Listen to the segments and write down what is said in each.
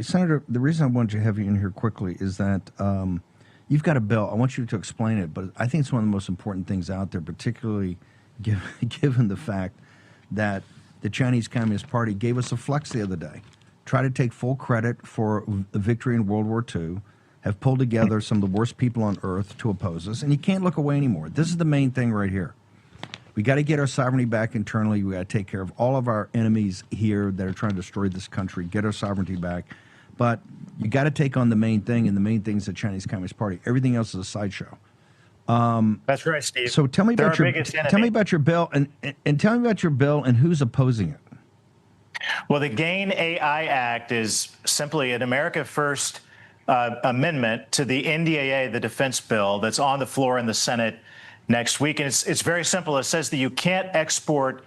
Senator, the reason I wanted to have you in here quickly is that you've got a bill. I want you to explain it, but I think it's one of the most important things out there, particularly given the fact that the Chinese Communist Party gave us a flex the other day, try to take full credit for the victory in World War II, have pulled together some of the worst people on earth to oppose us, and you can't look away anymore. This is the main thing right here. We got to get our sovereignty back internally. We got to take care of all of our enemies here that are trying to destroy this country, get our sovereignty back. But you got to take on the main thing, and the main thing is the Chinese Communist Party. Everything else is a sideshow. That's right, Steve. So tell me about your bill, and tell me about your bill and who's opposing it. Well, the GAIN AI Act is simply an America First amendment to the NDAA, the defense bill that's on the floor in the Senate next week. And it's very simple. It says that you can't export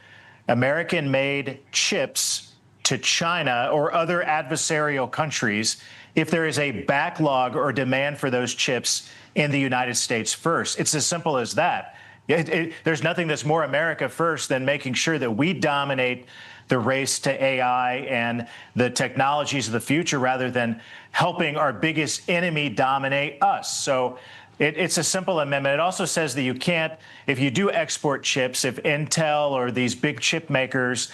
American-made chips to China or other adversarial countries if there is a backlog or demand for those chips in the United States first. It's as simple as that. There's nothing that's more America first than making sure that we dominate the race to AI and the technologies of the future rather than helping our biggest enemy dominate us. So it's a simple amendment. It also says that you can't, if you do export chips, if Intel or these big chip makers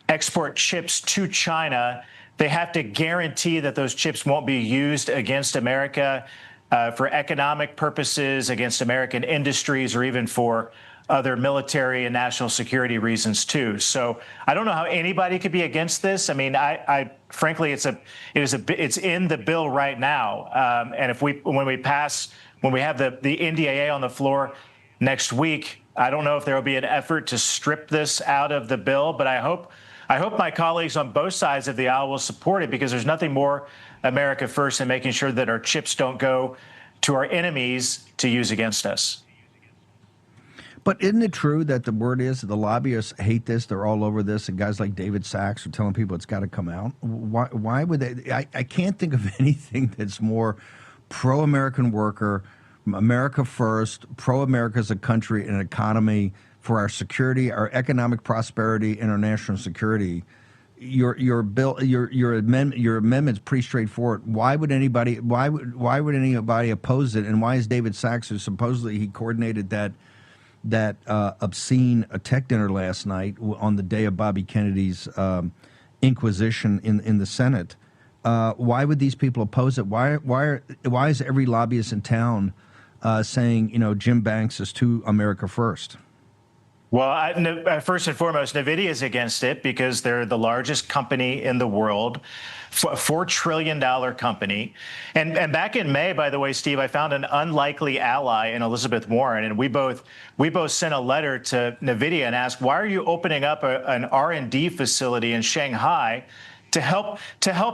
export chips to China, they have to guarantee that those chips won't be used against America for economic purposes, against American industries, or even for other military and national security reasons too. So I don't know how anybody could be against this. I mean, I frankly, it's in the bill right now. And when we have the NDAA on the floor next week, I don't know if there will be an effort to strip this out of the bill, but I hope my colleagues on both sides of the aisle will support it, because there's nothing more America first than making sure that our chips don't go to our enemies to use against us. But isn't it true that the word is that the lobbyists hate this? They're all over this, and guys like David Sachs are telling people it's got to come out. Why would they? I can't think of anything that's more pro-American worker, America first, pro-America as a country and economy for our security, our economic prosperity, and our national security. Your amendment's pretty straightforward. Why would anybody oppose it? And why is David Sachs, who supposedly he coordinated that obscene tech dinner last night on the day of Bobby Kennedy's inquisition in the Senate, why would these people oppose it? Why is every lobbyist in town saying, Jim Banks is too America first? Well, first and foremost, NVIDIA is against it because they're the largest company in the world, a $4 trillion company. And back in May, by the way, Steve, I found an unlikely ally in Elizabeth Warren, and we both sent a letter to NVIDIA and asked, why are you opening up an R&D facility in Shanghai to help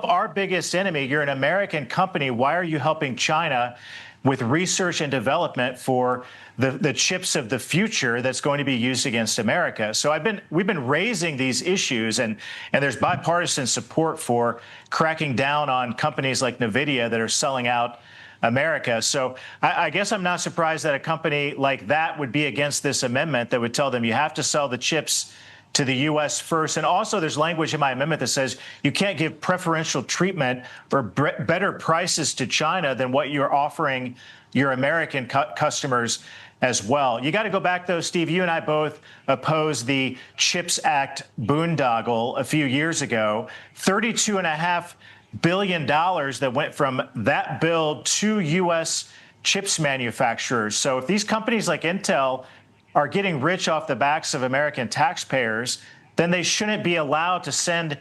our biggest enemy? You're an American company. Why are you helping China with research and development for the chips of the future that's going to be used against America? So we've been raising these issues, and there's bipartisan support for cracking down on companies like NVIDIA that are selling out America. So I guess I'm not surprised that a company like that would be against this amendment that would tell them you have to sell the chips to the U.S. first. And also there's language in my amendment that says you can't give preferential treatment or better prices to China than what you're offering your American customers as well. You got to go back, though, Steve. You and I both opposed the CHIPS Act boondoggle a few years ago, $32.5 billion that went from that bill to U.S. chips manufacturers. So if these companies like Intel are getting rich off the backs of American taxpayers, then they shouldn't be allowed to send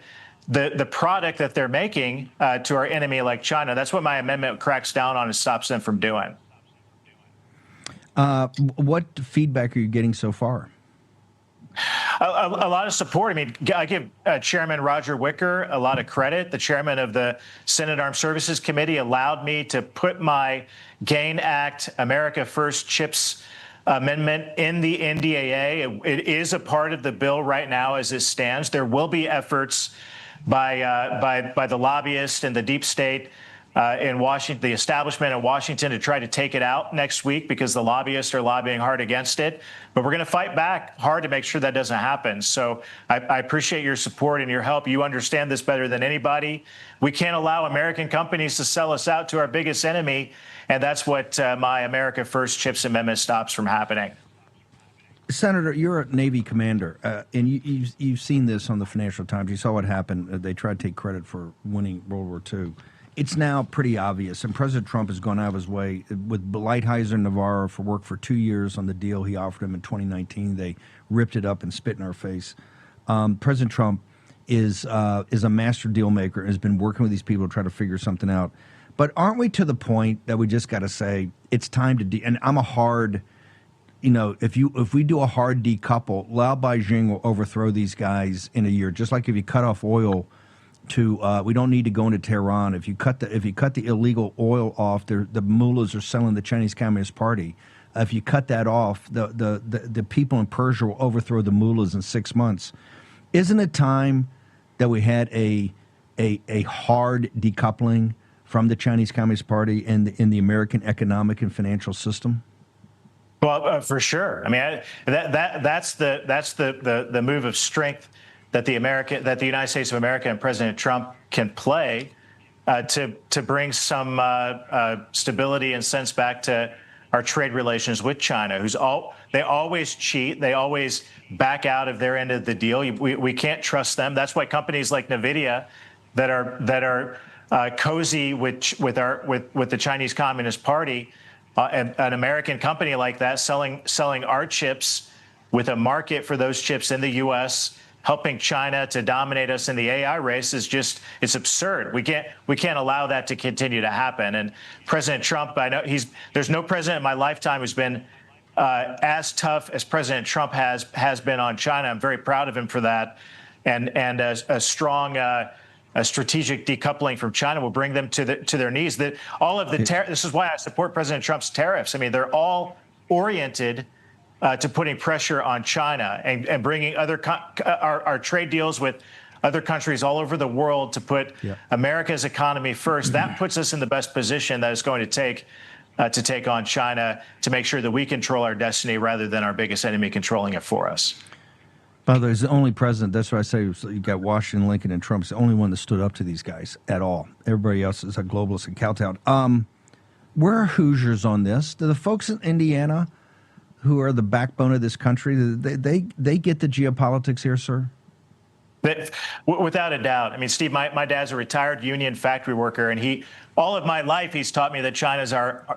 the product that they're making to our enemy like China. That's what my amendment cracks down on and stops them from doing. What feedback are you getting so far? A lot of support. I mean, I give Chairman Roger Wicker a lot of credit. The chairman of the Senate Armed Services Committee allowed me to put my GAIN Act, America First Chips amendment in the NDAA. It is a part of the bill right now as it stands. There will be efforts by the lobbyist and the deep state in Washington, the establishment in Washington, to try to take it out next week because the lobbyists are lobbying hard against it. But we're going to fight back hard to make sure that doesn't happen. So I appreciate your support and your help. You understand this better than anybody. We can't allow American companies to sell us out to our biggest enemy. And that's what my America First Chips Amendment stops from happening. Senator, you're a Navy commander, and you've seen this on the Financial Times. You saw what happened. They tried to take credit for winning World War II. It's now pretty obvious, and President Trump has gone out of his way with Lighthizer and Navarro for work for 2 years on the deal he offered him in 2019. They ripped it up and spit in our face. President Trump is a master deal maker and has been working with these people to try to figure something out. But aren't we to the point that we just got to say it's time to and I'm a hard, if we do a hard decouple, Lao Beijing will overthrow these guys in a year. Just like if you cut off oil we don't need to go into Tehran. If you cut the illegal oil off, the mullahs are selling the Chinese Communist Party. If you cut that off, the people in Persia will overthrow the mullahs in 6 months. Isn't it time that we had a hard decoupling from the Chinese Communist Party and in the American economic and financial system? Well, for sure. I mean, that's the move of strength that the United States of America and President Trump can play to bring some stability and sense back to our trade relations with China. They always cheat. They always back out of their end of the deal. We can't trust them. That's why companies like NVIDIA that are cozy with the Chinese Communist Party, an American company like that selling our chips with a market for those chips in the U.S., helping China to dominate us in the AI race it's absurd. We can't allow that to continue to happen. And President Trump, I know there's no president in my lifetime who's been as tough as President Trump has been on China. I'm very proud of him for that. And a strong strategic decoupling from China will bring them to their knees. This is why I support President Trump's tariffs. I mean, they're all oriented to putting pressure on China and bringing our trade deals with other countries all over the world to put America's economy first. That puts us in the best position that it's going to take on China to make sure that we control our destiny rather than our biggest enemy controlling it for us. By the way, he's the only president. That's why I say you got Washington, Lincoln, and Trump. He's the only one that stood up to these guys at all. Everybody else is a globalist and kowtowed. Where are Hoosiers on this? Do the folks in Indiana, who are the backbone of this country, they get the geopolitics here, sir? Without a doubt. I mean, Steve, my dad's a retired union factory worker, and all of my life he's taught me that China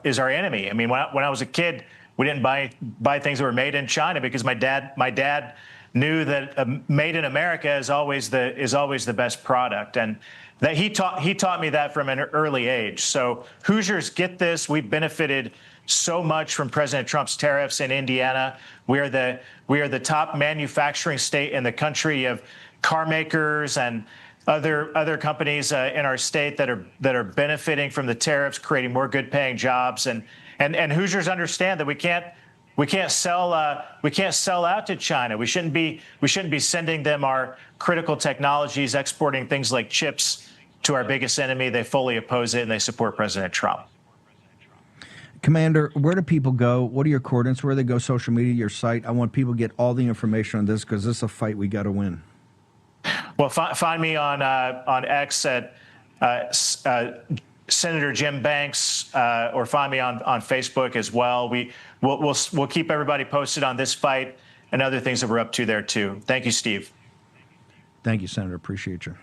is our enemy. I mean, when I was a kid, we didn't buy things that were made in China because my dad knew that made in America is always the best product, and that he taught me that from an early age. So Hoosiers get this. We've benefited so much from President Trump's tariffs in Indiana. We are the top manufacturing state in the country of car makers and other companies in our state that are benefiting from the tariffs, creating more good-paying jobs. And Hoosiers understand that we can't sell out to China. We shouldn't be sending them our critical technologies, exporting things like chips to our biggest enemy. They fully oppose it, and they support President Trump. Commander, where do people go? What are your coordinates? Where do they go? Social media, your site? I want people to get all the information on this because this is a fight we got to win. Well, find me on X at Senator Jim Banks, or find me on Facebook as well. We'll keep everybody posted on this fight and other things that we're up to there too. Thank you, Steve. Thank you, Senator. Appreciate you.